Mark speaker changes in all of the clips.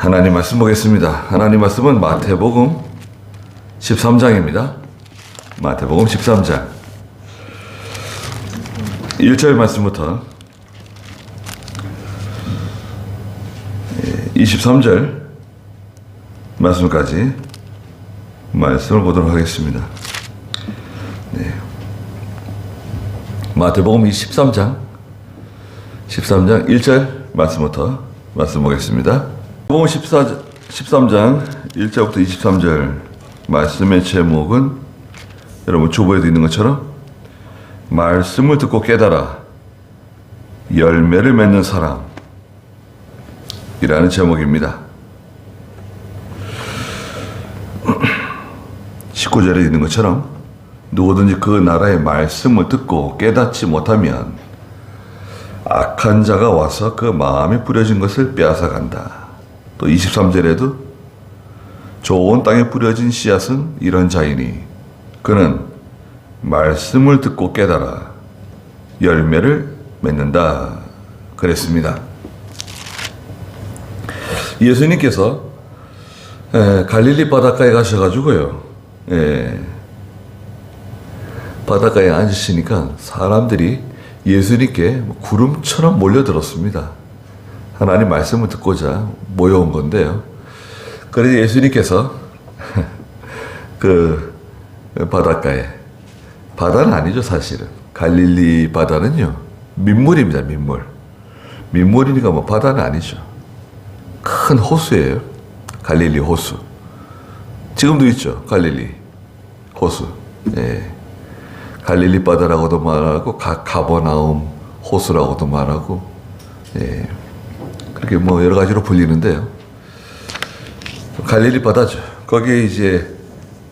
Speaker 1: 하나님 말씀 보겠습니다. 하나님 말씀은 마태복음 13장입니다. 마태복음 13장 1절 말씀부터 23절 말씀까지 말씀을 보도록 하겠습니다. 네. 마태복음 13장 1절 말씀부터 말씀 보겠습니다. 마태복음 13장 1절부터 23절 말씀의 제목은 여러분 주보에도 있는 것처럼 말씀을 듣고 깨달아 열매를 맺는 사람 이라는 제목입니다. 19절에 있는 것처럼 누구든지 그 나라의 말씀을 듣고 깨닫지 못하면 악한 자가 와서 그 마음에 뿌려진 것을 빼앗아 간다. 또 23절에도 좋은 땅에 뿌려진 씨앗은 이런 자이니 그는 말씀을 듣고 깨달아 열매를 맺는다 그랬습니다. 예수님께서 갈릴리 바닷가에 가셔가지고요, 바닷가에 앉으시니까 사람들이 예수님께 구름처럼 몰려들었습니다. 하나님 말씀을 듣고자 모여온 건데요. 그래서 예수님께서 그 바닷가에, 바다는 아니죠 사실은. 갈릴리 바다는요 민물입니다. 민물이니까 뭐 바다는 아니죠. 큰 호수예요. 갈릴리 호수. 지금도 있죠. 갈릴리 호수. 갈릴리 바다라고도 말하고 가버나움 호수라고도 말하고 그렇게 뭐 여러 가지로 불리는데요. 갈릴리 바다죠. 거기에 이제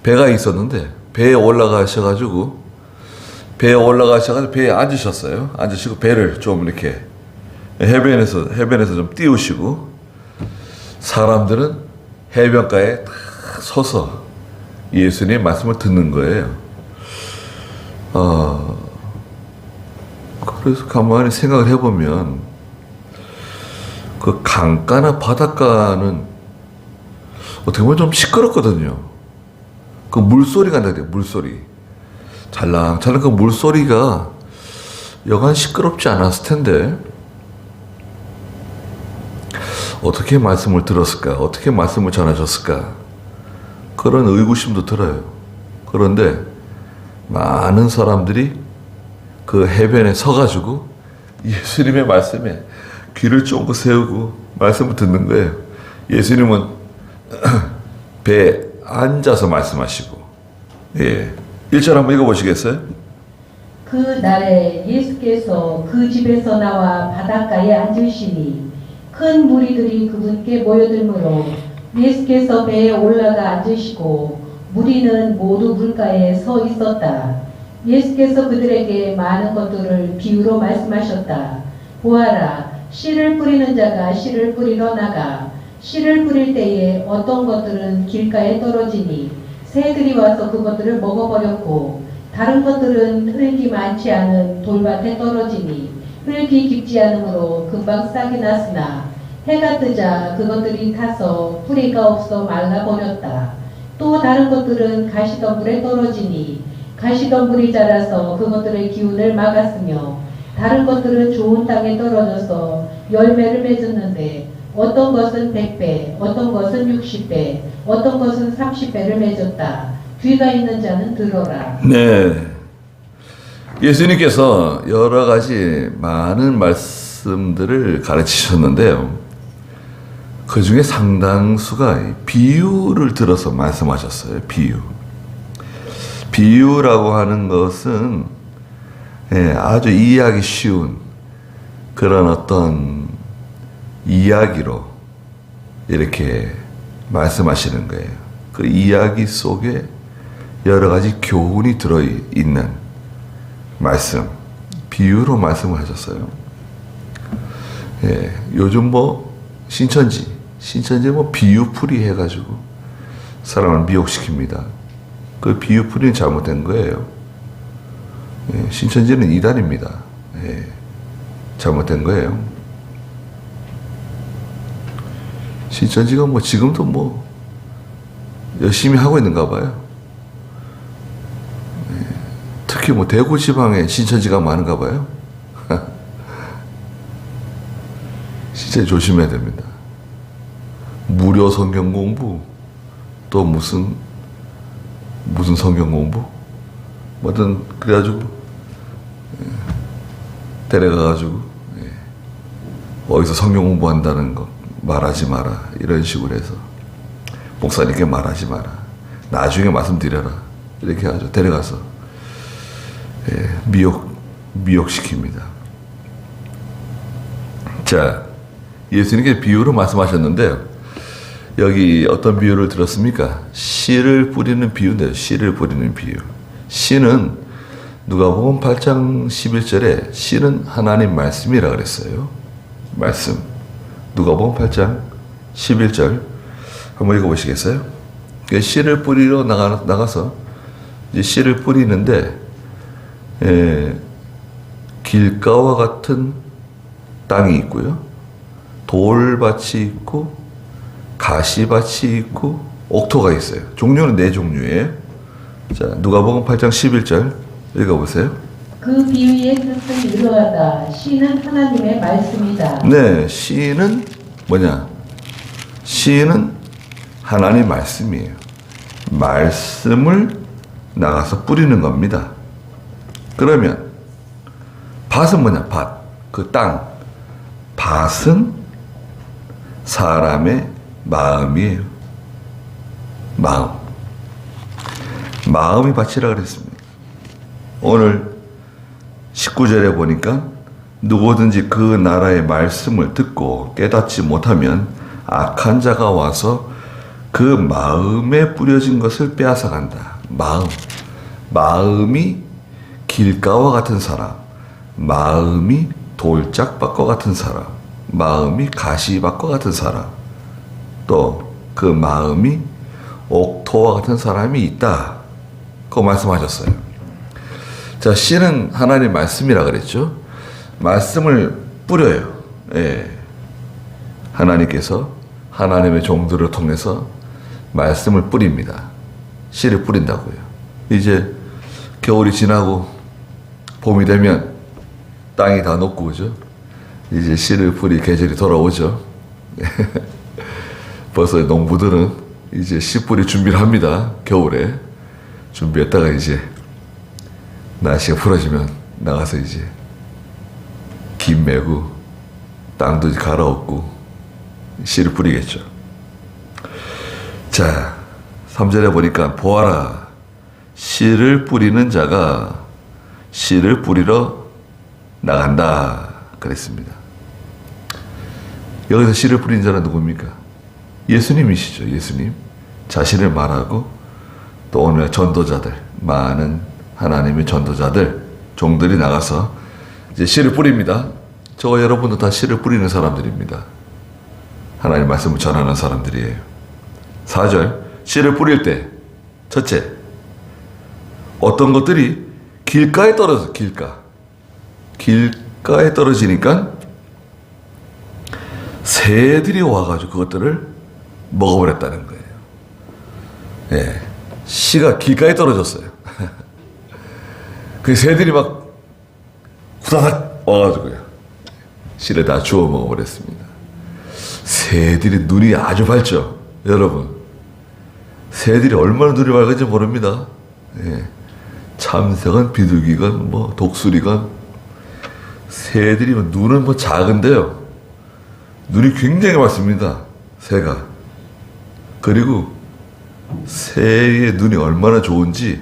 Speaker 1: 배가 있었는데 배에 올라가셔가지고 배에 앉으셨어요. 앉으시고 배를 좀 이렇게 해변에서 좀 띄우시고 사람들은 해변가에 다 서서 예수님의 말씀을 듣는 거예요. 그래서 가만히 생각을 해보면 그 강가나 바닷가는 어떻게 보면 좀 시끄럽거든요. 그 물소리가 나요. 물소리. 찰랑찰랑 그 물소리가 여간 시끄럽지 않았을 텐데 어떻게 말씀을 들었을까? 어떻게 말씀을 전하셨을까? 그런 의구심도 들어요. 그런데 많은 사람들이 그 해변에 서가지고 예수님의 말씀에 귀를 쫑긋 세우고 말씀을 듣는 거예요. 예수님은 배에 앉아서 말씀하시고 1절 한번 읽어보시겠어요?
Speaker 2: 그 날에 예수께서 그 집에서 나와 바닷가에 앉으시니 큰 무리들이 그분께 모여들므로 예수께서 배에 올라가 앉으시고 무리는 모두 물가에 서 있었다. 예수께서 그들에게 많은 것들을 비유로 말씀하셨다. 보아라, 씨를 뿌리는 자가 씨를 뿌리러 나가 씨를 뿌릴 때에 어떤 것들은 길가에 떨어지니 새들이 와서 그것들을 먹어버렸고 다른 것들은 흙이 많지 않은 돌밭에 떨어지니 흙이 깊지 않으므로 금방 싹이 났으나 해가 뜨자 그것들이 타서 뿌리가 없어 말라버렸다. 또 다른 것들은 가시덤불에 떨어지니 가시덤불이 자라서 그것들의 기운을 막았으며 다른 것들은 좋은 땅에 떨어져서 열매를 맺었는데 어떤 것은 100배, 어떤 것은 60배, 어떤 것은 30배를 맺었다. 귀가 있는 자는 들어라.
Speaker 1: 네. 예수님께서 여러 가지 많은 말씀들을 가르치셨는데요. 그 중에 상당수가 비유를 들어서 말씀하셨어요. 비유라고 하는 것은 아주 이해하기 쉬운 그런 어떤 이야기로 이렇게 말씀하시는 거예요. 그 이야기 속에 여러 가지 교훈이 들어있는 말씀, 비유로 말씀을 하셨어요. 요즘 뭐 신천지 뭐 비유풀이 해가지고 사람을 미혹시킵니다. 그 비유풀이는 잘못된 거예요. 신천지는 이단입니다. 잘못된 거예요. 신천지가 뭐 지금도 뭐 열심히 하고 있는가 봐요. 특히 뭐 대구 지방에 신천지가 많은가 봐요. 진짜 조심해야 됩니다. 무료 성경 공부, 또 무슨 성경 공부? 뭐든 그래가지고 데려가가지고 어디서 성경 공부한다는 거 말하지 마라, 이런 식으로 해서 목사님께 말하지 마라, 나중에 말씀드려라, 이렇게 아주 데려가서 미혹시킵니다. 자, 예수님께 비유로 말씀하셨는데요. 여기 어떤 비유를 들었습니까? 씨를 뿌리는 비유인데요. 씨를 뿌리는 비유. 씨는 누가복음 8장 11절에 씨는 하나님 말씀이라 그랬어요. 말씀. 누가복음 8장 11절 한번 읽어보시겠어요? 씨를 뿌리러 나가서 이제 씨를 뿌리는데 길가와 같은 땅이 있고요. 돌밭이 있고 가시밭이 있고 옥토가 있어요. 종류는 4종류예요. 자, 누가복음 8장 11절 읽어보세요.
Speaker 2: 그 비유의 뜻은 이러하다. 씨는 하나님의 말씀이다.
Speaker 1: 네, 씨는 뭐냐? 씨는 하나님 말씀이에요. 말씀을 나가서 뿌리는 겁니다. 그러면 밭은 뭐냐? 밭. 그 땅. 밭은 사람의 마음이에요. 마음. 마음이 밭이라 그랬습니다. 오늘 19절에 보니까 누구든지 그 나라의 말씀을 듣고 깨닫지 못하면 악한 자가 와서 그 마음에 뿌려진 것을 빼앗아간다. 마음이 길가와 같은 사람, 마음이 돌짝밭과 같은 사람, 마음이 가시밭과 같은 사람, 또 그 마음이 옥토와 같은 사람이 있다. 그 말씀하셨어요. 자, 씨는 하나님 말씀이라 그랬죠. 말씀을 뿌려요. 예. 하나님께서 하나님의 종들을 통해서 말씀을 뿌립니다. 씨를 뿌린다고요. 이제 겨울이 지나고 봄이 되면 땅이 다 녹고 그죠? 이제 씨를 뿌릴 계절이 돌아오죠. 벌써 농부들은 이제 씨 뿌릴 준비를 합니다. 겨울에 준비했다가 이제 날씨가 풀어지면 나가서 이제 김 메고 땅도 갈아엎고 씨를 뿌리겠죠. 자, 3절에 보니까 보아라, 씨를 뿌리는 자가 씨를 뿌리러 나간다 그랬습니다. 여기서 씨를 뿌리는 자는 누굽니까? 예수님이시죠. 예수님 자신을 말하고 또 오늘 전도자들, 많은 하나님의 전도자들, 종들이 나가서 이제 씨를 뿌립니다. 저와 여러분도 다 씨를 뿌리는 사람들입니다. 하나님 말씀을 전하는 사람들이에요. 4절, 씨를 뿌릴 때 첫째, 어떤 것들이 길가에 떨어져, 길가에 떨어지니까 새들이 와가지고 그것들을 먹어버렸다는 거예요. 예, 씨가 길가에 떨어졌어요. 그 새들이 막 후다닥 와가지고요, 씨를 다 주워 먹어버렸습니다. 새들이 눈이 아주 밝죠, 여러분. 새들이 얼마나 눈이 밝은지 모릅니다. 예. 참새건 비둘기건 뭐 독수리건 새들이 눈은 뭐 작은데요, 눈이 굉장히 밝습니다. 새가. 그리고 새의 눈이 얼마나 좋은지,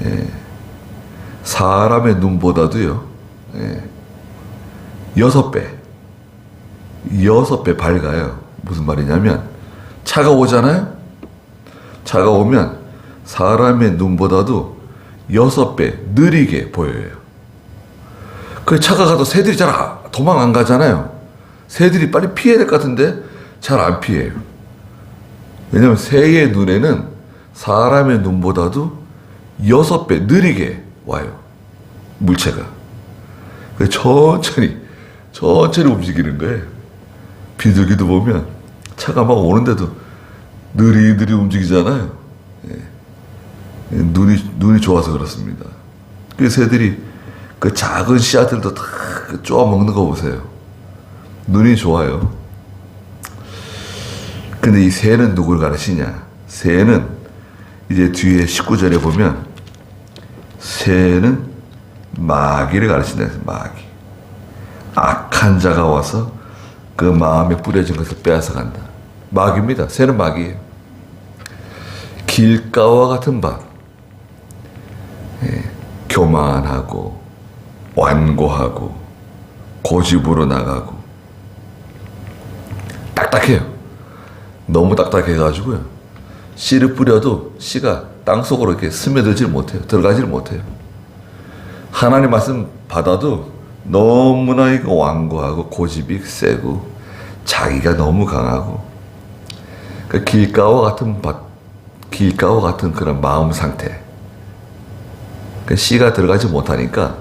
Speaker 1: 예, 사람의 눈보다도요, 예, 6배 밝아요. 무슨 말이냐면 차가 오잖아요. 차가 오면 사람의 눈보다도 6배 느리게 보여요. 그 차가 가도 새들이 잘 도망 안 가잖아요. 새들이 빨리 피해야 될 것 같은데 잘 안 피해요. 왜냐하면 새의 눈에는 사람의 눈보다도 6배 느리게 와요, 물체가. 천천히 움직이는 거예요. 비둘기도 보면 차가 막 오는데도 느리느리 움직이잖아요. 예. 눈이 좋아서 그렇습니다. 그 새들이 그 작은 씨앗들도 다 쪼아 먹는 거 보세요. 눈이 좋아요. 근데 이 새는 누굴 가르치냐? 새는 이제 뒤에 19절에 보면 새는 마귀를 가르친다. 마귀. 악한 자가 와서 그 마음에 뿌려진 것을 빼앗아 간다. 마귀입니다. 새는 마귀예요. 길가와 같은 밭. 예, 교만하고 완고하고 고집으로 나가고 딱딱해요. 너무 딱딱해가지고요. 씨를 뿌려도 씨가 땅속으로 이렇게 스며들질 못해요. 들어가질 못해요. 하나님 말씀 받아도 너무나 이거 완고하고 고집이 세고 자기가 너무 강하고 그 길가와 같은 밭, 길가와 같은 그런 마음 상태. 그 씨가 들어가지 못하니까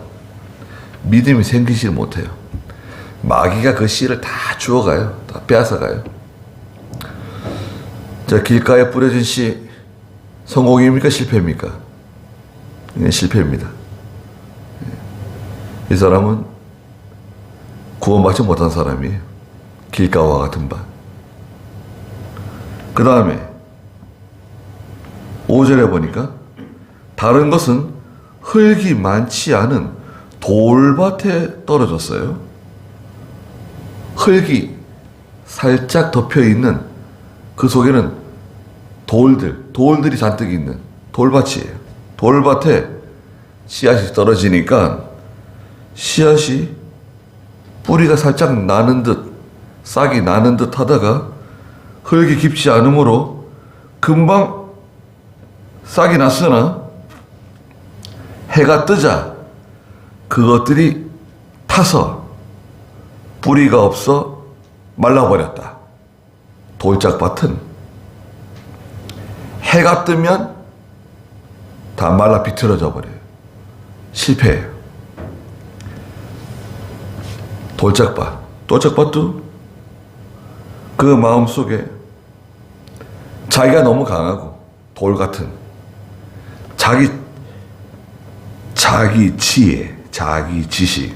Speaker 1: 믿음이 생기지 못해요. 마귀가 그 씨를 다 주워가요. 다 빼앗아가요. 자, 길가에 뿌려진 씨 성공입니까? 실패입니까? 네, 실패입니다. 이 사람은 구원받지 못한 사람이에요. 길가와 같은 밭. 그 다음에 5절에 보니까 다른 것은 흙이 많지 않은 돌밭에 떨어졌어요. 흙이 살짝 덮여있는 그 속에는 돌들이 잔뜩 있는 돌밭이에요. 돌밭에 씨앗이 떨어지니까 씨앗이 뿌리가 살짝 나는 듯, 싹이 나는 듯 하다가 흙이 깊지 않으므로 금방 싹이 났으나 해가 뜨자 그것들이 타서 뿌리가 없어 말라버렸다. 돌짝밭은 해가 뜨면 다 말라 비틀어져 버려요. 실패해요. 돌짝밭도 그 마음속에 자기가 너무 강하고 돌 같은 자기 지혜, 자기 지식,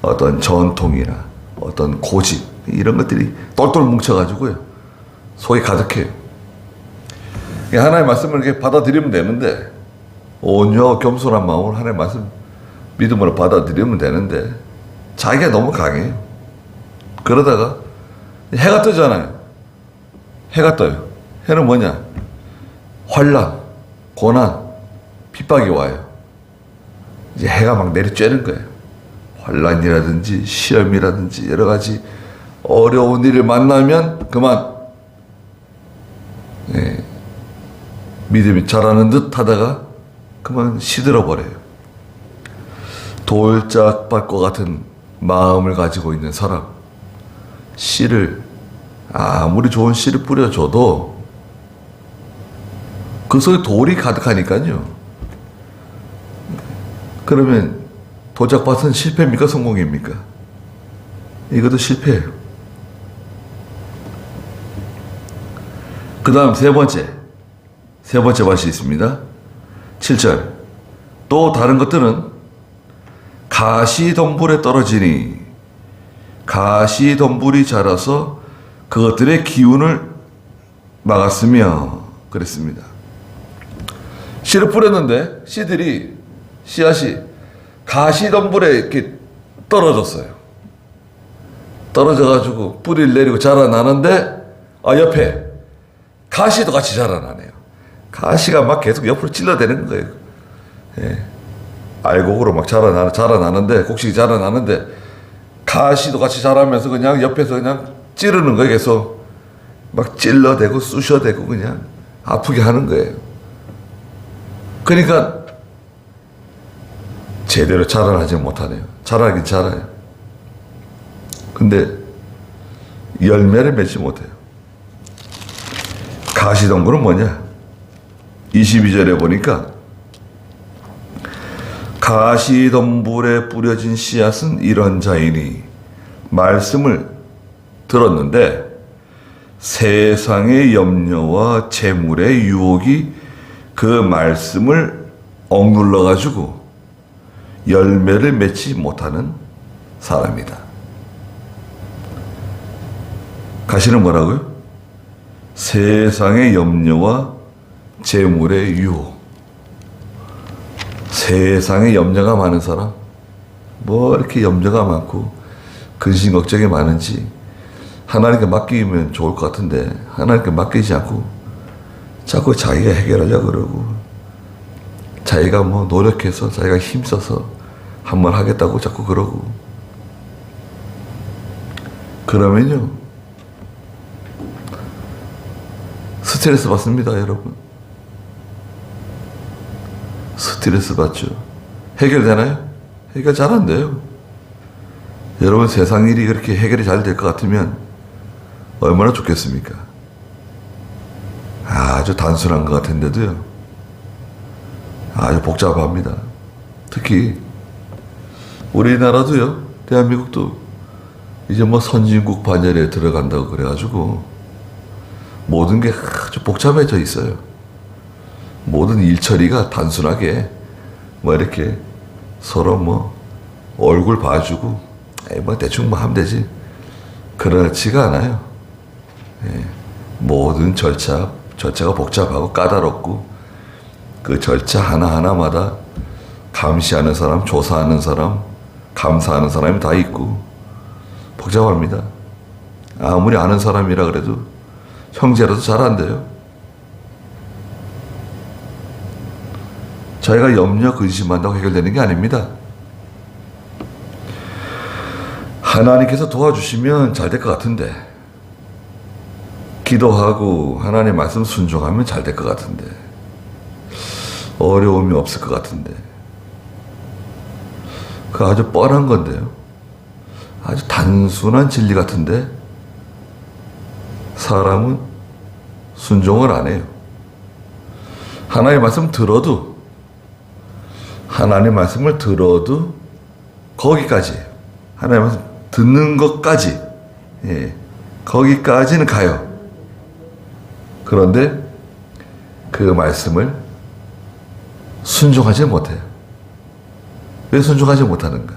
Speaker 1: 어떤 전통이나 어떤 고집 이런 것들이 똘똘 뭉쳐가지고요 속에 가득해요. 하나님의 말씀을 이렇게 받아들이면 되는데 온유하고 겸손한 마음으로 하나님의 말씀 믿음으로 받아들이면 되는데 자기가 너무 강해요. 그러다가 해가 뜨잖아요. 해가 떠요. 해는 뭐냐? 환난, 고난, 핍박이 와요. 이제 해가 막 내리쬐는 거예요. 환난이라든지 시험이라든지 여러 가지 어려운 일을 만나면 그만 믿음이 자라는 듯 하다가 그만 시들어 버려요. 돌짝밭과 같은 마음을 가지고 있는 사람, 씨를 아무리 좋은 씨를 뿌려줘도 그 속에 돌이 가득하니까요. 그러면 돌짝밭은 실패입니까? 성공입니까? 이것도 실패예요. 그 다음 세 번째 밭이 있습니다. 7절. 또 다른 것들은 가시덤불에 떨어지니 가시덤불이 자라서 그것들의 기운을 막았으며 그랬습니다. 씨를 뿌렸는데 씨앗이 가시덤불에 이렇게 떨어졌어요. 떨어져가지고 뿌리를 내리고 자라나는데 옆에 가시도 같이 자라나네요. 가시가 막 계속 옆으로 찔러대는 거예요. 예. 알곡으로 막 자라나는데 곡식이 자라나는데 가시도 같이 자라면서 그냥 옆에서 그냥 찌르는 거예요. 계속 막 찔러대고 쑤셔대고 그냥 아프게 하는 거예요. 그러니까 제대로 자라나지 못하네요. 자라긴 자라요. 근데 열매를 맺지 못해요. 가시덤불은 뭐냐? 22절에 보니까 가시덤불에 뿌려진 씨앗은 이런 자이니 말씀을 들었는데 세상의 염려와 재물의 유혹이 그 말씀을 억눌러 가지고 열매를 맺지 못하는 사람이다. 가시는 뭐라고요? 세상의 염려와 재물의 유혹. 세상에 염려가 많은 사람, 뭐 이렇게 염려가 많고 근심 걱정이 많은지 하나님께 맡기면 좋을 것 같은데 하나님께 맡기지 않고 자꾸 자기가 해결하려고 그러고 자기가 뭐 노력해서 자기가 힘써서 한번 하겠다고 자꾸 그러고 그러면요 스트레스 받습니다, 여러분. 스트레스 받죠. 해결되나요? 해결 잘 안 돼요. 여러분 세상 일이 그렇게 해결이 잘 될 것 같으면 얼마나 좋겠습니까? 아주 단순한 것 같은데도요. 아주 복잡합니다. 특히 우리나라도요. 대한민국도 이제 뭐 선진국 반열에 들어간다고 그래가지고 모든 게 아주 복잡해져 있어요. 모든 일 처리가 단순하게 뭐 이렇게 서로 뭐 얼굴 봐주고 뭐 대충 뭐 하면 되지 그렇지가 않아요. 예. 모든 절차가 복잡하고 까다롭고 그 절차 하나하나마다 감시하는 사람, 조사하는 사람, 감사하는 사람이 다 있고 복잡합니다. 아무리 아는 사람이라 그래도 형제라도 잘 안 돼요. 저희가 염려, 근심한다고 해결되는 게 아닙니다. 하나님께서 도와주시면 잘 될 것 같은데 기도하고 하나님의 말씀 순종하면 잘 될 것 같은데 어려움이 없을 것 같은데 그 아주 뻔한 건데요. 아주 단순한 진리 같은데 사람은 순종을 안 해요. 하나님의 말씀 들어도 하나님의 말씀을 들어도 거기까지예요. 하나님의 말씀 듣는 것까지 예, 거기까지는 가요. 그런데 그 말씀을 순종하지 못해요. 왜 순종하지 못하는가?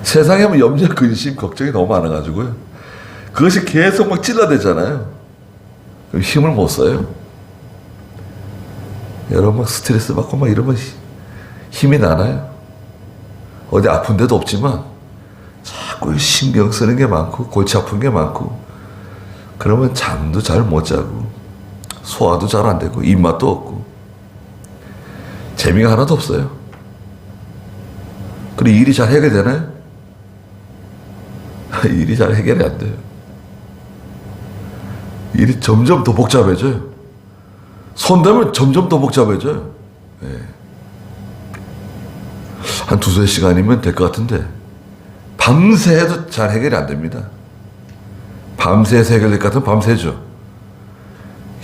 Speaker 1: 세상에 뭐 염려, 근심, 걱정이 너무 많아가지고요. 그것이 계속 막 찔러대잖아요. 그럼 힘을 못 써요. 여러분 막 스트레스 받고 막 이러면 힘이 나나요? 어디 아픈 데도 없지만 자꾸 신경 쓰는 게 많고 골치 아픈 게 많고 그러면 잠도 잘 못 자고 소화도 잘 안 되고 입맛도 없고 재미가 하나도 없어요. 그리고 일이 잘 해결되나요? 일이 잘 해결이 안 돼요. 일이 점점 더 복잡해져요. 손대면 점점 더 복잡해져요. 네. 한 두세 시간이면 될 것 같은데 밤새 해도 잘 해결이 안 됩니다. 밤새서 해결될 것 같으면 밤새죠.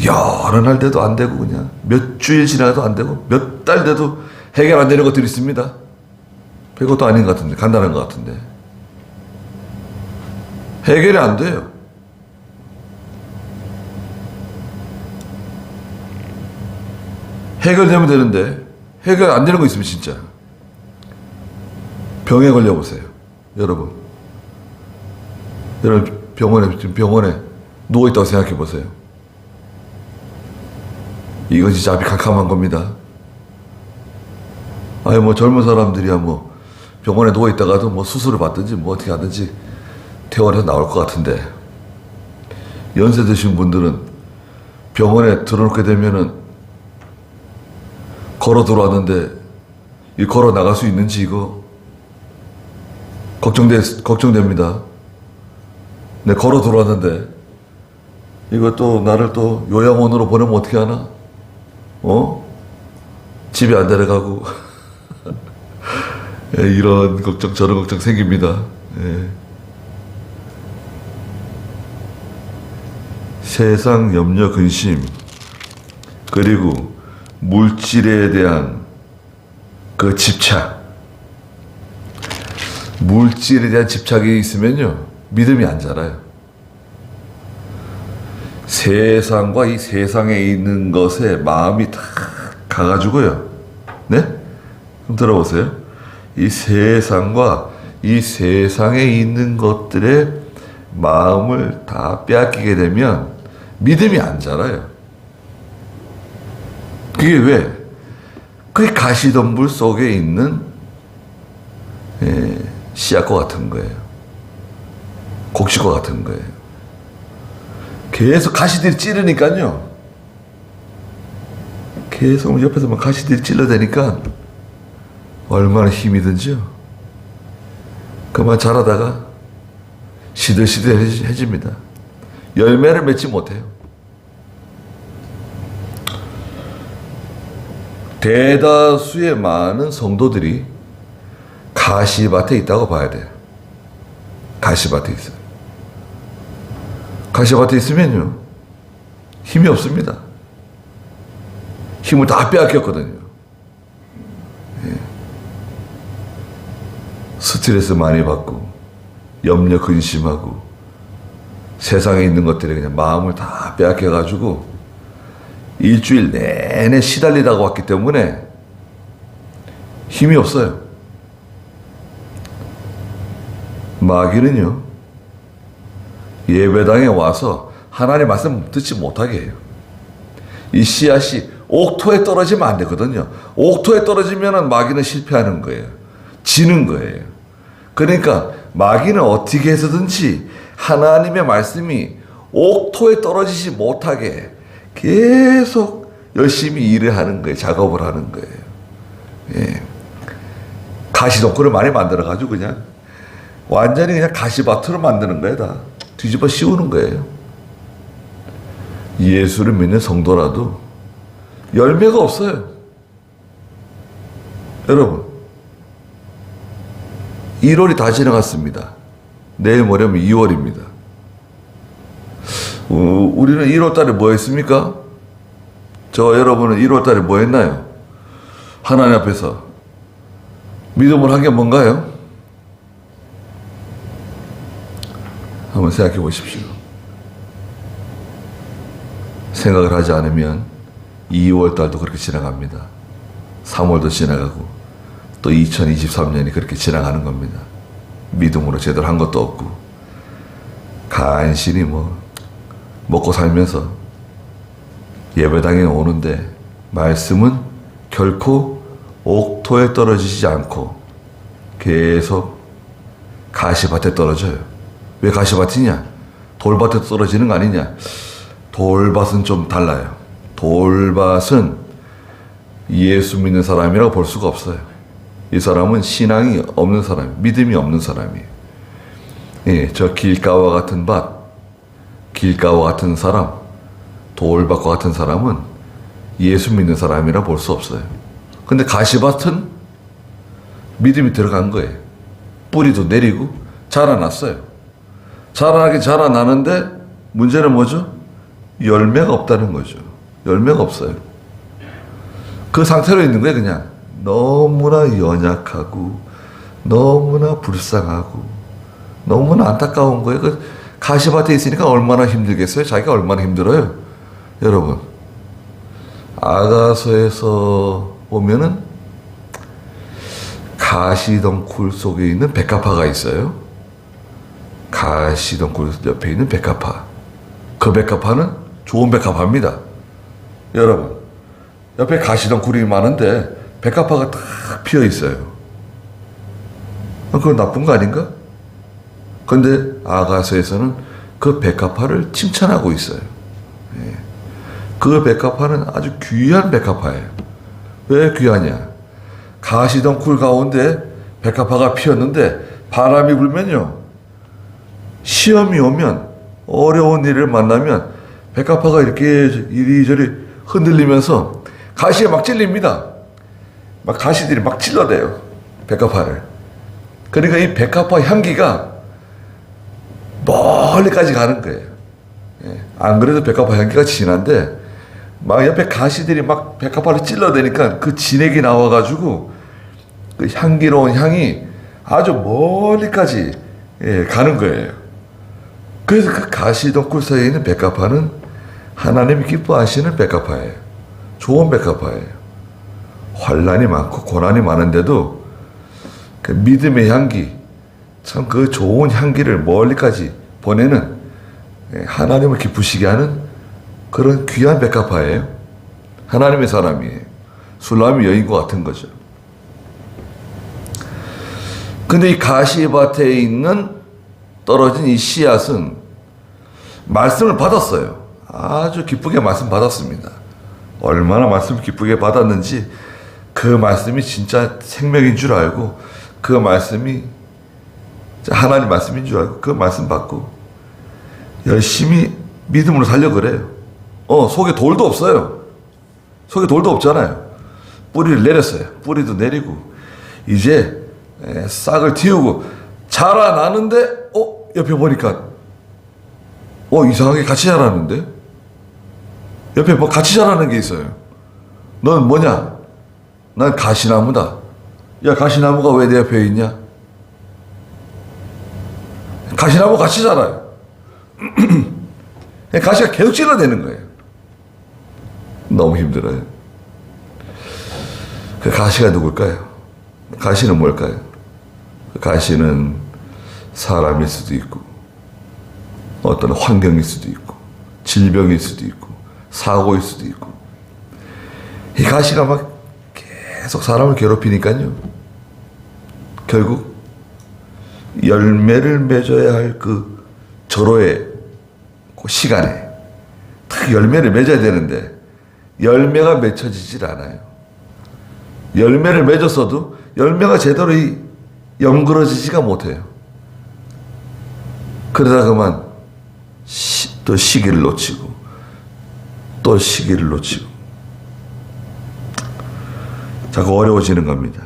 Speaker 1: 여러 날 돼도 안 되고 그냥 몇 주일 지나도 안 되고 몇 달 돼도 해결 안 되는 것들이 있습니다. 별것도 아닌 것 같은데 간단한 것 같은데 해결이 안 돼요. 해결되면 되는데 해결 안 되는 거 있으면 진짜 병에 걸려보세요. 여러분 지금 병원에 누워있다고 생각해 보세요. 이건 진짜 앞이 캄캄한 겁니다. 아니 뭐 젊은 사람들이야 뭐 병원에 누워있다가도 뭐 수술을 받든지 뭐 어떻게 하든지 퇴원해서 나올 것 같은데 연세 드신 분들은 병원에 들어놓게 되면은 걸어 들어왔는데 이 걸어 나갈 수 있는지 이거 걱정됩니다. 네, 걸어 들어왔는데 이거 또 나를 또 요양원으로 보내면 어떻게 하나? 집에 안 데려가고 예, 이런 걱정 저런 걱정 생깁니다. 예. 세상 염려 근심 그리고 물질에 대한 그 집착 물질에 대한 집착이 있으면요 믿음이 안 자라요. 세상과 이 세상에 있는 것에 마음이 다 가가지고요. 네? 그럼 들어보세요. 이 세상과 이 세상에 있는 것들의 마음을 다 빼앗기게 되면 믿음이 안 자라요. 그게 왜? 그게 가시덤불 속에 있는 씨앗과 같은 거예요. 곡식과 같은 거예요. 계속 가시들이 찌르니까요. 계속 옆에서 막 가시들이 찔러대니까 얼마나 힘이 든지요. 그만 자라다가 시들시들해집니다. 열매를 맺지 못해요. 대다수의 많은 성도들이 가시밭에 있다고 봐야 돼요. 가시밭에 있어요. 가시밭에 있으면요, 힘이 없습니다. 힘을 다 빼앗겼거든요. 예. 스트레스 많이 받고, 염려 근심하고, 세상에 있는 것들이 그냥 마음을 다 빼앗겨가지고, 일주일 내내 시달리다가 왔기 때문에 힘이 없어요. 마귀는요, 예배당에 와서 하나님의 말씀 듣지 못하게 해요. 이 씨앗이 옥토에 떨어지면 안 되거든요. 옥토에 떨어지면 마귀는 실패하는 거예요. 지는 거예요. 그러니까 마귀는 어떻게 해서든지 하나님의 말씀이 옥토에 떨어지지 못하게 계속 열심히 일을 하는 거예요. 작업을 하는 거예요. 예. 가시덤불을 많이 만들어가지고 그냥 완전히 그냥 가시밭으로 만드는 거예요. 다 뒤집어 씌우는 거예요. 예수를 믿는 성도라도 열매가 없어요. 여러분, 1월이 다 지나갔습니다. 내일 모레면 2월입니다. 우리는 1월 달에 뭐 했습니까? 여러분은 1월 달에 뭐 했나요? 하나님 앞에서 믿음을 한 게 뭔가요? 한번 생각해 보십시오. 생각을 하지 않으면 2월 달도 그렇게 지나갑니다. 3월도 지나가고 또 2023년이 그렇게 지나가는 겁니다. 믿음으로 제대로 한 것도 없고 간신히 먹고 살면서 예배당에 오는데 말씀은 결코 옥토에 떨어지지 않고 계속 가시밭에 떨어져요. 왜 가시밭이냐? 돌밭에 떨어지는 거 아니냐? 돌밭은 좀 달라요. 돌밭은 예수 믿는 사람이라고 볼 수가 없어요. 이 사람은 신앙이 없는 사람, 믿음이 없는 사람이에요. 예, 저 길가와 같은 밭, 길가와 같은 사람, 돌밭과 같은 사람은 예수 믿는 사람이라 볼 수 없어요. 근데 가시밭은 믿음이 들어간 거예요. 뿌리도 내리고 자라났어요. 자라나긴 자라나는데 문제는 뭐죠? 열매가 없다는 거죠. 열매가 없어요. 그 상태로 있는 거예요. 그냥 너무나 연약하고 너무나 불쌍하고 너무나 안타까운 거예요. 그 가시밭에 있으니까 얼마나 힘들겠어요? 자기가 얼마나 힘들어요? 여러분, 아가서에서 보면은 가시덩굴 속에 있는 백합화가 있어요. 가시덩굴 옆에 있는 백합화. 그 백합화는 좋은 백합화입니다. 여러분, 옆에 가시덩굴이 많은데 백합화가 딱 피어 있어요. 그건 나쁜 거 아닌가? 근데 아가서에서는 그 백합화를 칭찬하고 있어요. 예. 그 백합화는 아주 귀한 백합화예요. 왜 귀하냐? 가시덩굴 가운데 백합화가 피었는데 바람이 불면요, 시험이 오면, 어려운 일을 만나면 백합화가 이렇게 이리저리 흔들리면서 가시에 막 찔립니다. 막 가시들이 막 찔러대요, 백합화를. 그러니까 이 백합화 향기가 멀리까지 가는 거예요. 예. 안 그래도 백합화 향기가 진한데 막 옆에 가시들이 막 백합화를 찔러대니까 그 진액이 나와가지고 그 향기로운 향이 아주 멀리까지, 예, 가는 거예요. 그래서 그 가시덩굴 사이에 있는 백합화는 하나님이 기뻐하시는 백합화예요. 좋은 백합화예요. 환난이 많고 고난이 많은데도 그 믿음의 향기, 참 그 좋은 향기를 멀리까지 보내는, 하나님을 기쁘시게 하는 그런 귀한 백합화예요. 하나님의 사람이에요. 술람이 여인과 같은 거죠. 근데 이 가시밭에 있는 떨어진 이 씨앗은 말씀을 받았어요. 아주 기쁘게 말씀 받았습니다. 얼마나 말씀을 기쁘게 받았는지, 그 말씀이 진짜 생명인 줄 알고, 그 말씀이 하나님 말씀인 줄 알고 그 말씀 받고 열심히 믿음으로 살려 그래요. 속에 돌도 없어요. 속에 돌도 없잖아요. 뿌리를 내렸어요. 뿌리도 내리고 이제 싹을 틔우고 자라나는데 옆에 보니까 이상하게 같이 자라는데, 옆에 뭐 같이 자라는 게 있어요. 넌 뭐냐? 난 가시나무다. 야, 가시나무가 왜 내 옆에 있냐? 가시나무 같이 자라요. 가시가 계속 찔러대는 거예요. 너무 힘들어요. 그 가시가 누굴까요? 가시는 뭘까요? 그 가시는 사람일 수도 있고, 어떤 환경일 수도 있고, 질병일 수도 있고, 사고일 수도 있고. 이 가시가 막 계속 사람을 괴롭히니까요, 결국 열매를 맺어야 할 그 절호의 그 시간에 딱 열매를 맺어야 되는데 열매가 맺혀지질 않아요. 열매를 맺었어도 열매가 제대로 연그러지지가 못해요. 그러다 그만 또 시기를 놓치고 또 시기를 놓치고 자꾸 어려워지는 겁니다.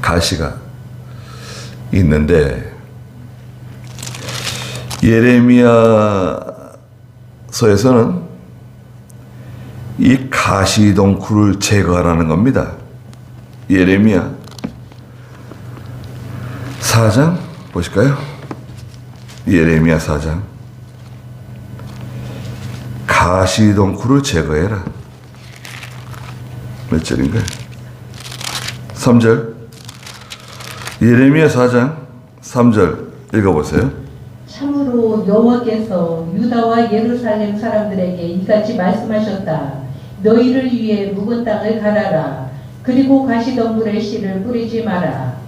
Speaker 1: 가시가 있는데 예레미야서에서는 이 가시덩굴을 제거하라는 겁니다. 예레미야 4장 보실까요? 예레미야 4장 가시덩굴을 제거해라. 몇 절인가요? 3절. 예레미야 4장 3절 읽어보세요.
Speaker 2: 참으로 여호와께서 유다와 예루살렘 사람들에게 이같이 말씀하셨다. 너희를 위해 묵은 땅을 갈아라. 그리고 가시덩굴에 씨를 뿌리지 마라.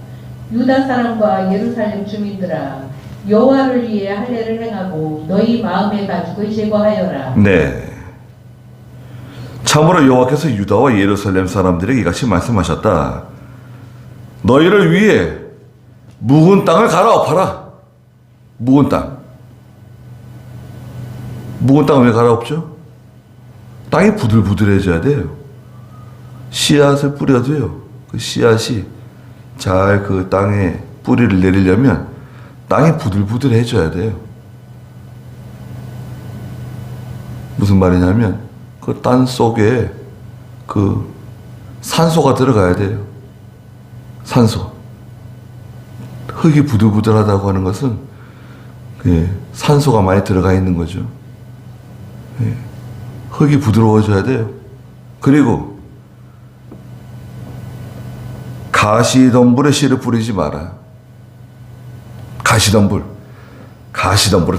Speaker 2: 유다 사람과 예루살렘 주민들아, 여호와를 위해 할례를 행하고 너희 마음의 가죽을 제거하여라.
Speaker 1: 네. 참으로 여호와께서 유다와 예루살렘 사람들에게 이같이 말씀하셨다. 너희를 위해 묵은 땅을 갈아엎어라. 묵은 땅. 묵은 땅을 왜 갈아엎죠? 땅이 부들부들해져야 돼요. 씨앗을 뿌려도요, 그 씨앗이 잘 그 땅에 뿌리를 내리려면 땅이 부들부들해져야 돼요. 무슨 말이냐면 그 땅 속에 그 산소가 들어가야 돼요. 산소. 흙이 부들부들하다고 하는 것은 산소가 많이 들어가 있는 거죠. 흙이 부드러워져야 돼요. 그리고 가시덤불에 씨를 뿌리지 마라. 가시덤불을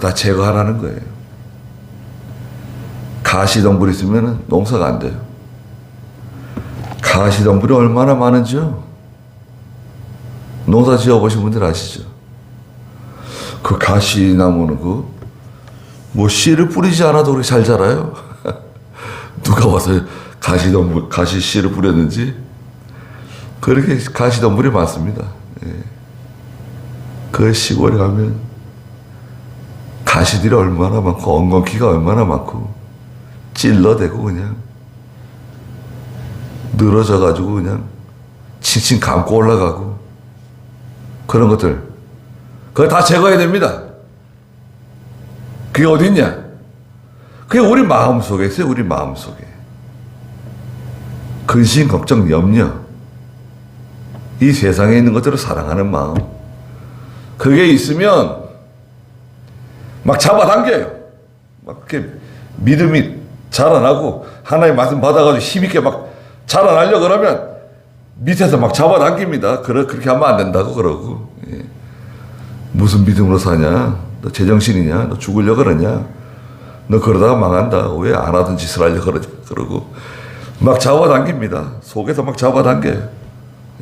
Speaker 1: 다 제거하라는 거예요. 가시덤불이 있으면 농사가 안 돼요. 가시덤불이 얼마나 많은지요? 농사 지어보신 분들 아시죠? 그 가시나무는 뭐 씨를 뿌리지 않아도 그렇게 잘 자라요. 누가 와서 가시 씨를 뿌렸는지 그렇게 가시덤불이 많습니다. 그 시골에 가면 가시들이 얼마나 많고 엉겅퀴가 얼마나 많고 찔러대고 그냥 늘어져가지고 그냥 칭칭 감고 올라가고 그런 것들 그거 다 제거해야 됩니다. 그게 어디 있냐? 그게 우리 마음속에 있어요. 우리 마음속에 근심, 걱정, 염려, 이 세상에 있는 것들을 사랑하는 마음, 그게 있으면 막 잡아당겨요. 막 이렇게 믿음이 자라나고 하나님 말씀 받아가지고 힘있게 막 자라나려 그러면 밑에서 막 잡아당깁니다. 그렇게 하면 안 된다고 그러고. 예. 무슨 믿음으로 사냐? 너 제정신이냐? 너 죽으려 그러냐? 너 그러다가 망한다. 왜 안 하던 짓을 하려 그러냐? 그러고 막 잡아당깁니다. 속에서 막 잡아당겨요.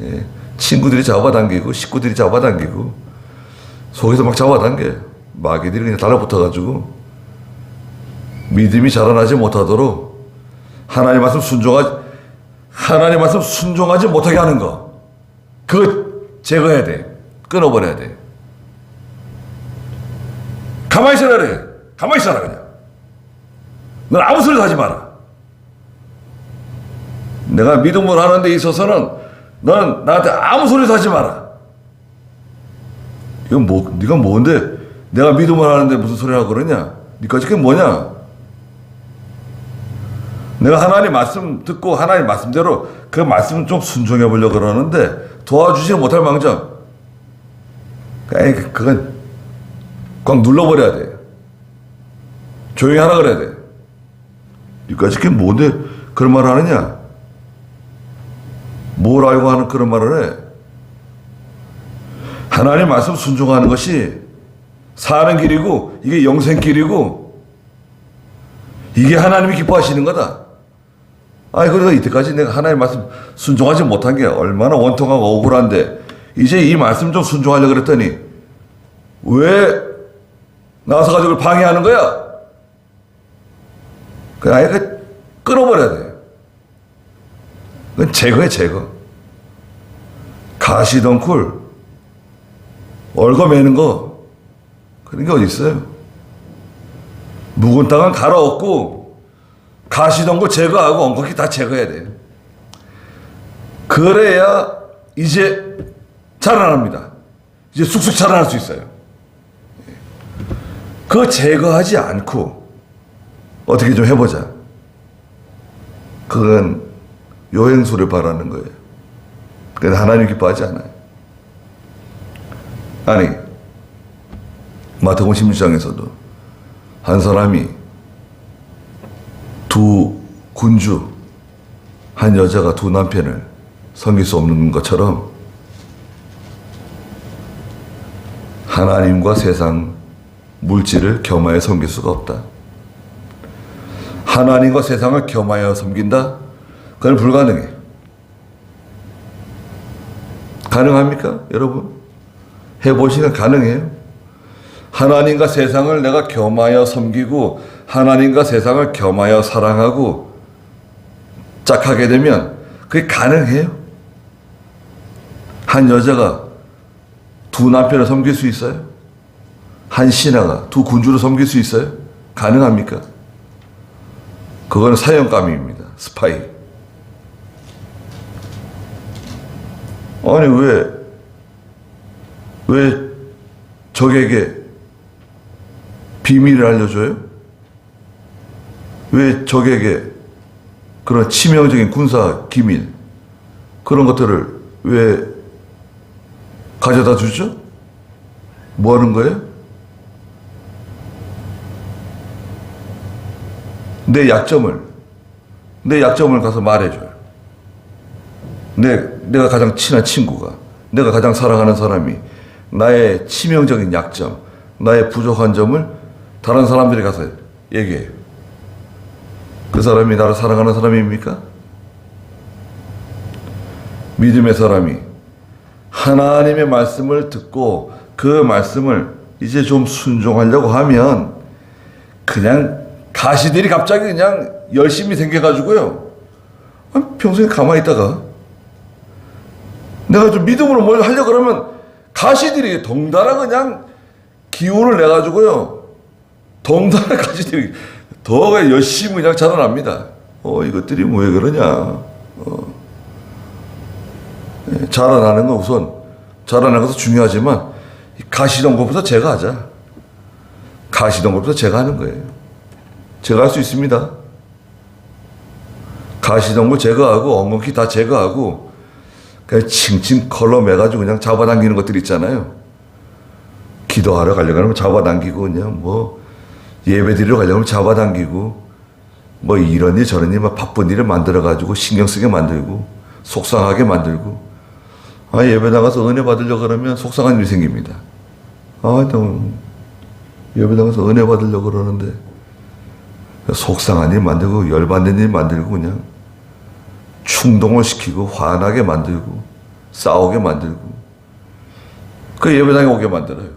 Speaker 1: 예. 친구들이 잡아당기고 식구들이 잡아당기고 속에서 막 잡아당겨요. 마귀들이 그냥 달라붙어가지고 믿음이 자라나지 못하도록 하나님 말씀 순종하지 못하게 하는 거, 그거 제거해야 돼. 끊어버려야 돼. 가만히 있어라 그래. 가만히 있어라 그냥. 넌 아무 소리도 하지 마라. 내가 믿음을 하는 데 있어서는 넌 나한테 아무 소리도 하지 마라. 이건 네가 뭔데 내가 믿음을 하는데 무슨 소리 하고 그러냐? 니까지 그게 뭐냐? 내가 하나님 말씀 듣고 하나님 말씀대로 그 말씀 좀 순종해 보려고 그러는데 도와주지 못할 망정, 그건 꽉 눌러버려야 돼. 조용히 하라 그래야 돼. 니까지 그게 뭔데 그런 말을 하느냐? 뭘 알고 하는 그런 말을 해? 하나님 말씀 순종하는 것이 사는 길이고 이게 영생길이고 이게 하나님이 기뻐하시는 거다. 그래서 이때까지 내가 하나님 말씀 순종하지 못한 게 얼마나 원통하고 억울한데 이제 이 말씀 좀 순종하려고 그랬더니 왜 나와서 가지고 방해하는 거야? 아예 끊어버려야 돼. 그건 제거해, 제거. 가시덩굴 얽어매는 거 그런 게 어디 있어요? 묵은 땅은 갈아엎고 가시덩굴 제거하고 엉겅퀴 다 제거해야 돼. 그래야 이제 자라납니다. 이제 쑥쑥 자라날 수 있어요. 그거 제거하지 않고 어떻게 좀 해보자. 그건 요행수를 바라는 거예요. 그래서 하나님 기뻐하지 않아요. 아니, 마태복음 16장에서도 한 사람이 두 군주, 한 여자가 두 남편을 섬길 수 없는 것처럼 하나님과 세상, 물질을 겸하여 섬길 수가 없다. 하나님과 세상을 겸하여 섬긴다? 그건 불가능해. 가능합니까, 여러분? 해보시면 가능해요. 하나님과 세상을 내가 겸하여 섬기고 하나님과 세상을 겸하여 사랑하고 짝하게 되면 그게 가능해요? 한 여자가 두 남편을 섬길 수 있어요? 한 신하가 두 군주를 섬길 수 있어요? 가능합니까? 그거는 사형감입니다. 스파이. 아니 왜 적에게 비밀을 알려줘요? 왜 적에게 그런 치명적인 군사 기밀 그런 것들을 왜 가져다 주죠? 뭐 하는 거예요? 내 약점을 가서 말해줘요. 내가 가장 친한 친구가, 내가 가장 사랑하는 사람이 나의 치명적인 약점, 나의 부족한 점을 다른 사람들이 가서 얘기해요. 그 사람이 나를 사랑하는 사람입니까? 믿음의 사람이 하나님의 말씀을 듣고 그 말씀을 이제 좀 순종하려고 하면 그냥 가시들이 갑자기 그냥 열심히 생겨가지고요. 평소에 가만히 있다가 내가 좀 믿음으로 뭘 하려고 그러면 가시들이 덩달아 그냥 기운을 내가지고요. 덩달아 가시들이 더 열심히 그냥 자라납니다. 이것들이 왜 그러냐. 자라나는 건 우선 자라나는 것도 중요하지만 가시덩굴부터 제거하자. 가시덩굴부터 제거하는 거예요. 제거할 수 있습니다. 가시덩굴 제거하고 엉겅퀴 다 제거하고 그냥 칭칭 컬러 매가지고 그냥 잡아당기는 것들 있잖아요. 기도하러 가려고 하면 잡아당기고, 그냥 뭐, 예배 드리러 가려고 하면 잡아당기고, 뭐 이런 일 저런 일 막 바쁜 일을 만들어가지고 신경 쓰게 만들고, 속상하게 만들고, 예배 나가서 은혜 받으려고 그러면 속상한 일이 생깁니다. 너무, 예배 나가서 은혜 받으려고 그러는데, 속상한 일 만들고, 열받는 일 만들고, 그냥, 충동을 시키고, 화나게 만들고, 싸우게 만들고, 그 예배당에 오게 만들어요.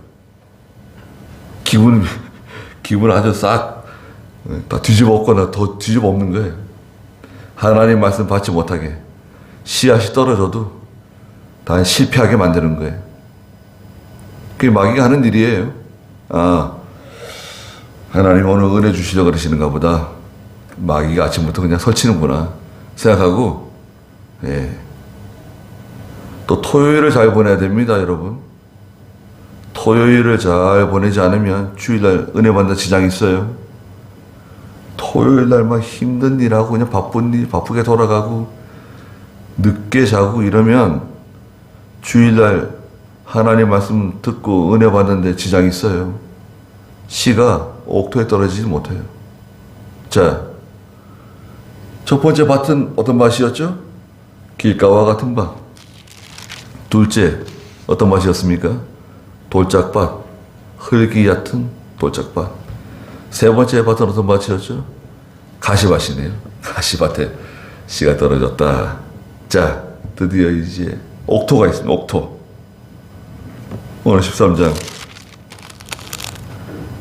Speaker 1: 기분 아주 싹, 다 뒤집어 엎거나 더 뒤집어 엎는 거예요. 하나님 말씀 받지 못하게, 씨앗이 떨어져도 다 실패하게 만드는 거예요. 그게 마귀가 하는 일이에요. 하나님 오늘 은혜 주시려고 그러시는가 보다. 마귀가 아침부터 그냥 설치는구나 생각하고, 또 토요일을 잘 보내야 됩니다, 여러분. 토요일을 잘 보내지 않으면 주일날 은혜 받는 지장이 있어요. 토요일날 막 힘든 일하고 그냥 바쁘게 돌아가고 늦게 자고 이러면 주일날 하나님 말씀 듣고 은혜 받는데 지장이 있어요. 씨가 옥토에 떨어지지 못해요. 자, 첫 번째 밭은 어떤 밭이었죠? 길가와 같은 밭. 둘째, 어떤 밭이었습니까? 돌짝밭, 흙이 얕은 돌짝밭. 세 번째 밭은 어떤 밭이었죠? 가시밭이네요. 가시밭에 씨가 떨어졌다. 자, 드디어 이제 옥토가 있습니다. 옥토. 오늘 13장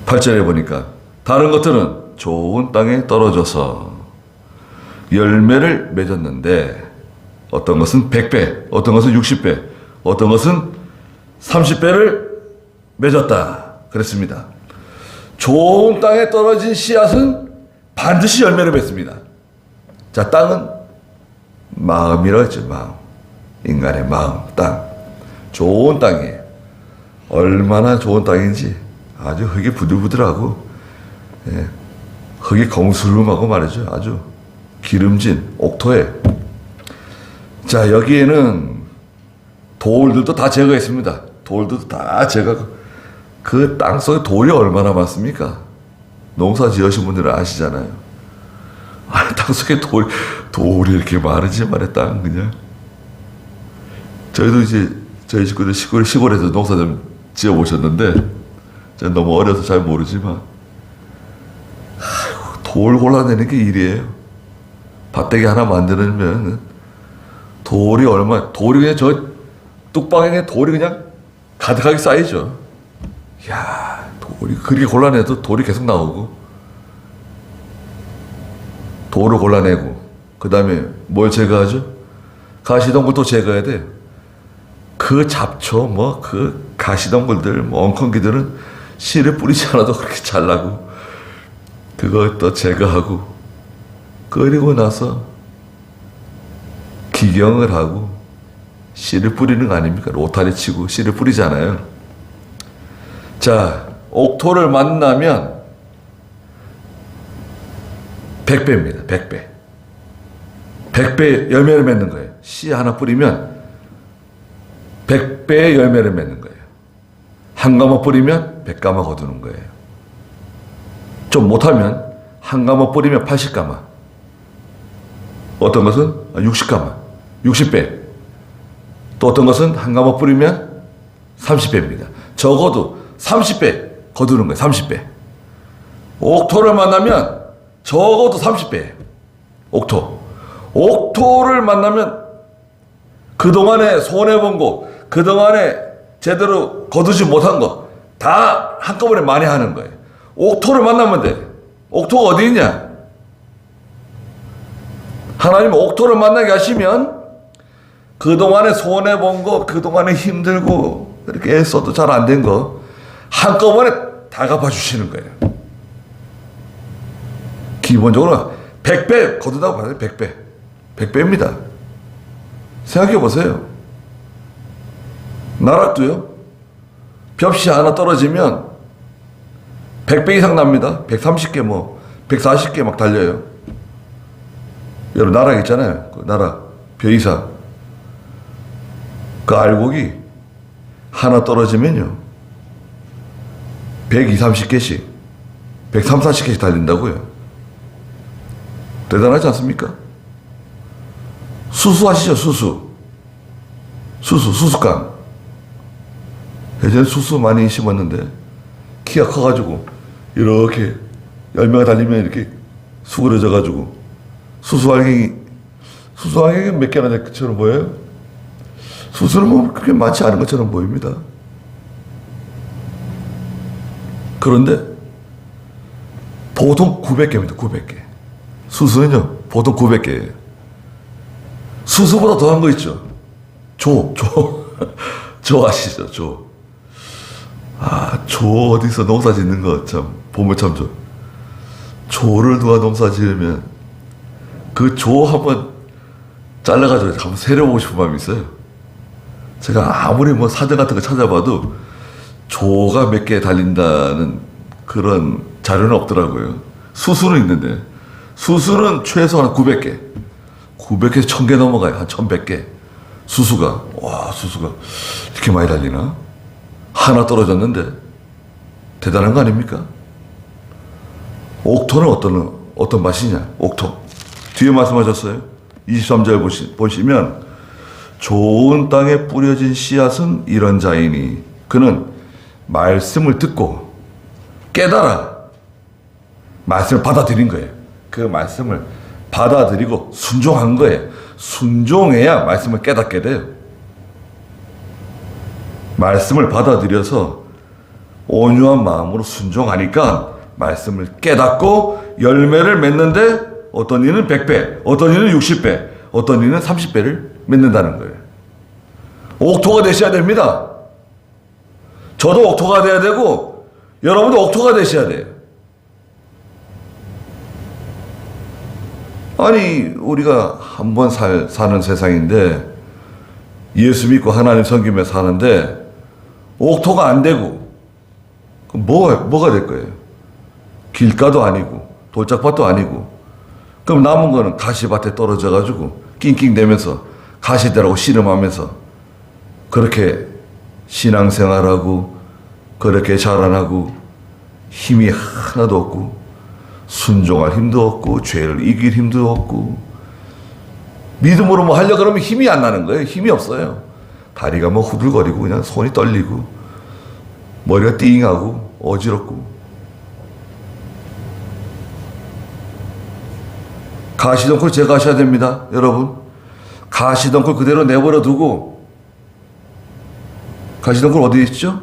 Speaker 1: 8절에 보니까 다른 것들은 좋은 땅에 떨어져서 열매를 맺었는데 어떤 것은 100배, 어떤 것은 60배, 어떤 것은 30배를 맺었다. 그랬습니다. 좋은 땅에 떨어진 씨앗은 반드시 열매를 맺습니다. 자, 땅은 마음이라고 했죠. 마음. 인간의 마음, 땅. 좋은 땅이에요. 얼마나 좋은 땅인지 아주 흙이 부들부들하고, 흙이 거무스름하고 말이죠. 아주 기름진 옥토에. 자, 여기에는 돌들도 다 제거했습니다. 돌들도 다 제거하고. 그 땅속에 돌이 얼마나 많습니까? 농사 지으신 분들은 아시잖아요. 땅속에 돌이 이렇게 많은지 말이야, 땅, 그냥. 저희도 이제, 저희 식구들 시골에서 농사 좀 지어 보셨는데, 제가 너무 어려서 잘 모르지만, 돌 골라내는 게 일이에요. 밭대기 하나 만들면, 돌이 그냥 저 뚝방에 돌이 그냥 가득하게 쌓이죠. 이야, 돌이 그렇게 골라내도 돌이 계속 나오고, 돌을 골라내고, 그 다음에 뭘 제거하죠? 가시덩굴도 제거해야 돼요. 그 잡초, 그 가시덩굴들, 엉겅기들은 씨를 뿌리지 않아도 그렇게 잘 나고, 그걸 또 제거하고, 그리고 나서 기경을 하고, 씨를 뿌리는 거 아닙니까? 로타리 치고 씨를 뿌리잖아요. 자, 옥토를 만나면 100배입니다. 100배. 100배 열매를 맺는 거예요. 씨 하나 뿌리면 100배의 열매를 맺는 거예요. 한 가마 뿌리면 100가마 거두는 거예요. 좀 못하면 한 가마 뿌리면 80가마. 어떤 것은 60가마, 60배. 또 어떤 것은 한 가마 뿌리면 30배입니다. 적어도 30배 거두는 거예요. 30배. 옥토를 만나면 적어도 30배예요. 옥토를 만나면 그동안에 손해본 거, 그동안에 제대로 거두지 못한 거 다 한꺼번에 많이 하는 거예요. 옥토를 만나면 돼. 옥토가 어디 있냐? 하나님 옥토를 만나게 하시면 그동안에 손해본 거, 그동안에 힘들고 이렇게 애써도 잘 안 된 거 한꺼번에 다 갚아주시는 거예요. 기본적으로 100배 거둔다고 봐요. 100배. 100배입니다. 생각해 보세요. 나락도요. 벽시 하나 떨어지면 100배 이상 납니다. 130개 140개 막 달려요. 여러분 나락 있잖아요. 그 나락 벼 이상. 그 알곡이 하나 떨어지면요. 120, 30개씩, 130, 40개씩 달린다고요. 대단하지 않습니까? 수수하시죠, 수수깡. 예전에 수수 많이 심었는데, 키가 커가지고, 이렇게, 열매가 달리면 이렇게 수그러져가지고, 수수알갱이 몇 개나 될 것처럼 보여요? 수수는 뭐 그렇게 많지 않은 것처럼 보입니다. 그런데, 보통 900개입니다, 900개. 수수는요, 보통 900개예요. 수수보다 더한 거 있죠? 조 아시죠? 조 어디서 농사 짓는 거 참, 보면 참 조를 누가 농사 지으면, 그 조 한번 잘라가지고 한번 세려보고 싶은 마음이 있어요. 제가 아무리 뭐 사전 같은 거 찾아봐도, 조가 몇 개 달린다는 그런 자료는 없더라고요. 수수는 있는데, 수수는 최소한 900개. 900개에서 1000개 넘어가요. 한 1100개. 수수가. 이렇게 많이 달리나? 하나 떨어졌는데, 대단한 거 아닙니까? 옥토는 어떤 맛이냐? 옥토. 뒤에 말씀하셨어요. 23절 보시면, 좋은 땅에 뿌려진 씨앗은 이런 자이니, 그는 말씀을 듣고 깨달아. 말씀을 받아들인 거예요. 그 말씀을 받아들이고 순종한 거예요. 순종해야 말씀을 깨닫게 돼요. 말씀을 받아들여서 온유한 마음으로 순종하니까 말씀을 깨닫고 열매를 맺는데 어떤 이는 100배, 어떤 이는 60배, 어떤 이는 30배를 맺는다는 거예요. 옥토가 되셔야 됩니다. 저도 옥토가 돼야 되고 여러분도 옥토가 되셔야 돼요. 아니, 우리가 한 번 사는 세상인데, 예수 믿고 하나님 섬기며 사는데, 옥토가 안 되고, 그럼 뭐가 될 거예요? 길가도 아니고, 돌짝밭도 아니고, 그럼 남은 거는 가시밭에 떨어져가지고, 낑낑대면서, 가시대라고 씨름하면서, 그렇게 신앙생활하고, 그렇게 자라나고, 힘이 하나도 없고, 순종할 힘도 없고 죄를 이길 힘도 없고 믿음으로 뭐 하려고 그러면 힘이 안 나는 거예요. 힘이 없어요. 다리가 뭐 후들거리고 그냥 손이 떨리고 머리가 띵하고 어지럽고 가시덩굴 제거하셔야 됩니다. 여러분, 가시덩굴 그대로 내버려 두고 가시덩굴 어디 있죠?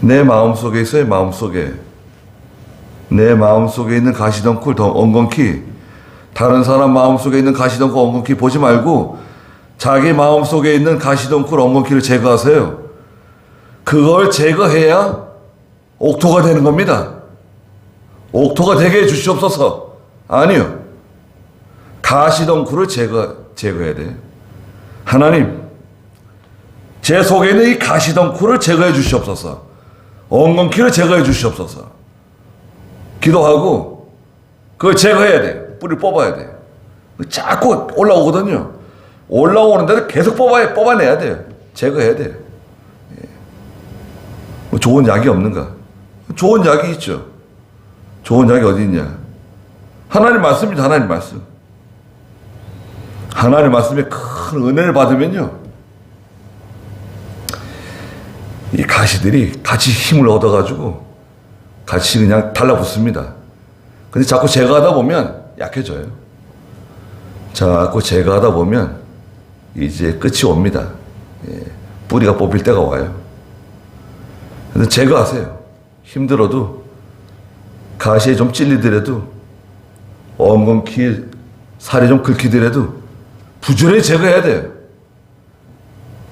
Speaker 1: 내 마음속에 있어요. 내 마음속에 있는 가시덩굴 더 엉겅퀴, 다른 사람 마음속에 있는 가시덩굴 엉겅퀴 보지 말고 자기 마음속에 있는 가시덩굴 엉겅퀴를 제거하세요. 그걸 제거해야 옥토가 되는 겁니다. 옥토가 되게 해주시옵소서. 아니요. 가시덩굴을 제거해야 돼요. 하나님, 제 속에 있는 이 가시덩굴을 제거해 주시옵소서. 엉겅퀴를 제거해 주시옵소서. 기도하고 그걸 제거해야 돼요. 뿌리를 뽑아야 돼요. 자꾸 올라오거든요. 올라오는데도 계속 뽑아내야 돼요. 제거해야 돼요. 뭐 좋은 약이 없는가? 좋은 약이 있죠. 좋은 약이 어디 있냐? 하나님 말씀입니다. 하나님 말씀. 하나님 말씀에 큰 은혜를 받으면요, 이 가시들이 같이 힘을 얻어가지고 같이 그냥 달라붙습니다. 근데 자꾸 제거하다 보면 약해져요. 자꾸 제거하다 보면 이제 끝이 옵니다. 뿌리가 뽑힐 때가 와요. 근데 제거하세요. 힘들어도, 가시에 좀 찔리더라도, 엉겅퀴에 살이 좀 긁히더라도 부지런히 제거해야 돼요.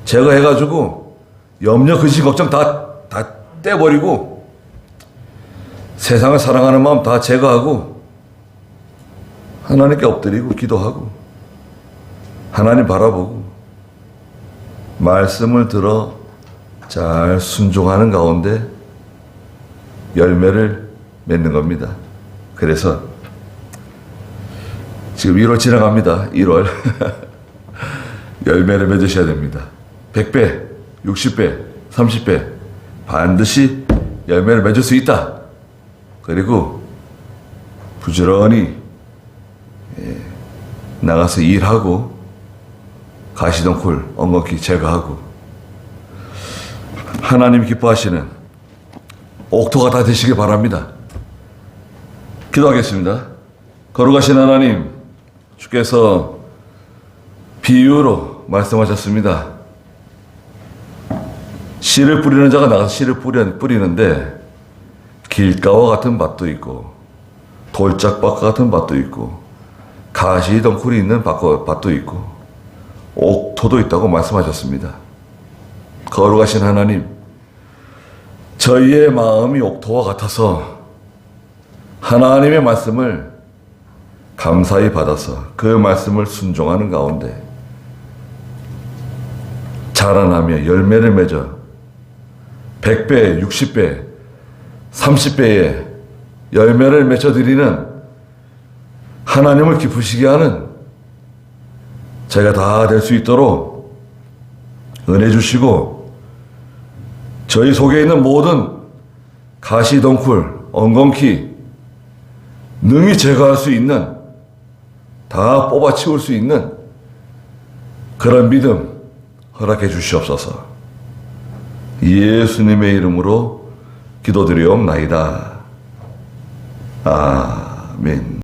Speaker 1: 제거해가지고 염려, 근심, 걱정 다 떼버리고 세상을 사랑하는 마음 다 제거하고 하나님께 엎드리고 기도하고 하나님 바라보고 말씀을 들어 잘 순종하는 가운데 열매를 맺는 겁니다. 그래서 지금 1월 지나갑니다. 1월 열매를 맺으셔야 됩니다. 100배, 60배, 30배 반드시 열매를 맺을 수 있다. 그리고 부지런히 나가서 일하고 가시덩굴 엉겅퀴 제거하고 하나님이 기뻐하시는 옥토가 다 되시길 바랍니다. 기도하겠습니다. 거룩하신 하나님, 주께서 비유로 말씀하셨습니다. 씨를 뿌리는 자가 나가서 씨를 뿌리는데 길가와 같은 밭도 있고 돌짝밭과 같은 밭도 있고 가시덩굴이 있는 밭도 있고 옥토도 있다고 말씀하셨습니다. 거룩하신 하나님, 저희의 마음이 옥토와 같아서 하나님의 말씀을 감사히 받아서 그 말씀을 순종하는 가운데 자라나며 열매를 맺어 100배, 60배, 30배의 열매를 맺어드리는 하나님을 기쁘시게 하는 제가 다 될 수 있도록 은혜 주시고 저희 속에 있는 모든 가시덩굴, 엉겅퀴 능히 제거할 수 있는, 다 뽑아치울 수 있는 그런 믿음 허락해 주시옵소서. 예수님의 이름으로 기도드리옵나이다. 아멘.